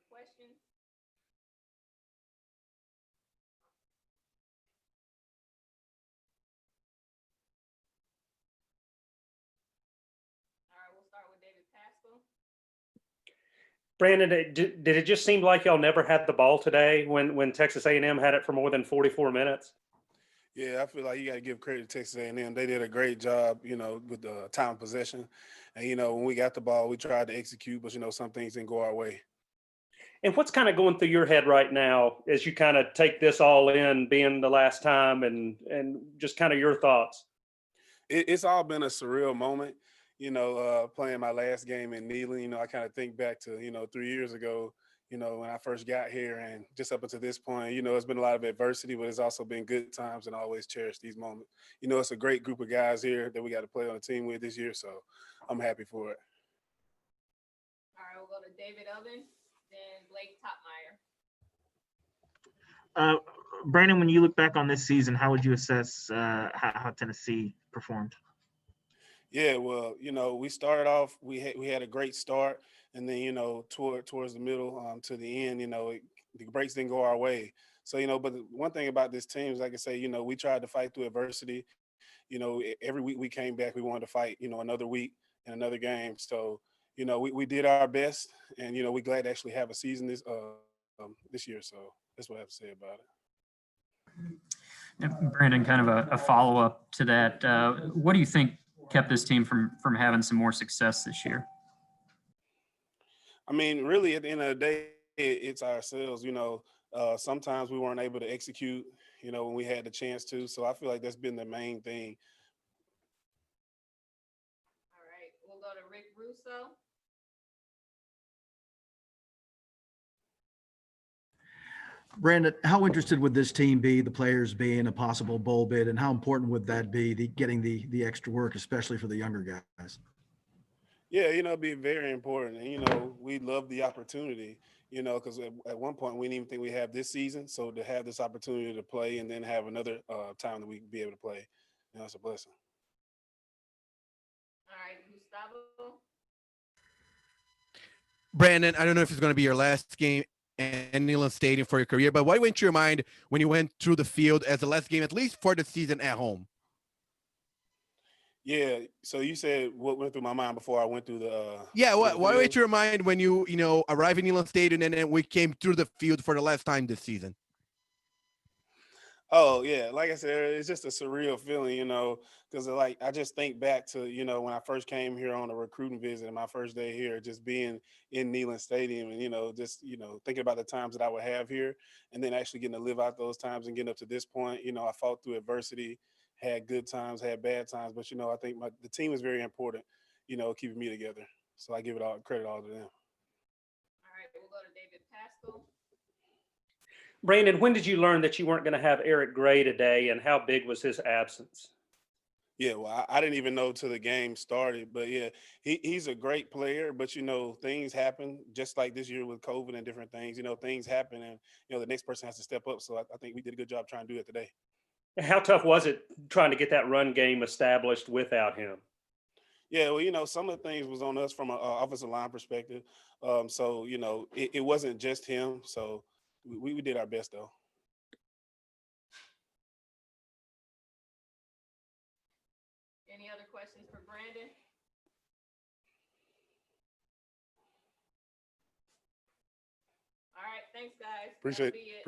questions? All right, we'll start with David Pascal. Brandon, did it just seem like y'all never had the ball today when Texas A&M had it for more than 44 minutes? Yeah, I feel like you got to give credit to Texas A&M. They did a great job, with the time of possession. And, when we got the ball, we tried to execute, but, some things didn't go our way. And what's kind of going through your head right now as you kind of take this all in, being the last time, and just kind of your thoughts? It's all been a surreal moment, playing my last game in Neyland. I kind of think back to, 3 years ago, when I first got here, and just up until this point, it's been a lot of adversity, but it's also been good times, and I always cherish these moments. It's a great group of guys here that we got to play on the team with this year, so I'm happy for it. All right, we'll go to David Ovens, then Blake Topmeyer. Brandon, when you look back on this season, how would you assess how Tennessee performed? Yeah, well, we started off. We had a great start, and then towards the middle to the end, the breaks didn't go our way. So but the one thing about this team is, like I say, we tried to fight through adversity. Every week we came back, we wanted to fight. Another week and another game. So we did our best, and we glad to actually have a season this year. So that's what I have to say about it. And Brandon, kind of a follow-up to that. What do you think kept this team from having some more success this year? I mean, really, at the end of the day, it's ourselves. Sometimes we weren't able to execute, when we had the chance to. So I feel like that's been the main thing. All right, we'll go to Rick Russo. Brandon, how interested would this team be, the players be, in a possible bowl bid, and how important would that be, getting the extra work, especially for the younger guys? Yeah, it'd be very important. And, we love the opportunity, because at one point we didn't even think we have this season. So to have this opportunity to play and then have another time that we can be able to play, it's a blessing. All right, Gustavo. Brandon, I don't know if it's going to be your last game at Neyland Stadium for your career, but what went through your mind when you went through the field as the last game, at least for the season at home? Yeah. So you said what went through my mind before I went through the. What went through your mind when you arrived in Neyland Stadium and then we came through the field for the last time this season? Oh yeah, like I said, it's just a surreal feeling, because like I just think back to when I first came here on a recruiting visit and my first day here, just being in Neyland Stadium, and just thinking about the times that I would have here, and then actually getting to live out those times and getting up to this point. I fought through adversity, had good times, had bad times, but I think the team is very important, keeping me together. So I give it all credit all to them. All right, we'll go to David Pascal. Brandon, when did you learn that you weren't going to have Eric Gray today, and how big was his absence? Yeah, well, I didn't even know till the game started, but yeah, he's a great player. But things happen, just like this year with COVID and different things. Things happen, and the next person has to step up. So I think we did a good job trying to do it today. How tough was it trying to get that run game established without him? Yeah, well, some of the things was on us from an offensive line perspective. So it wasn't just him. So we did our best though. Any other questions for Brandon? All right, thanks, guys. Appreciate That'll be it.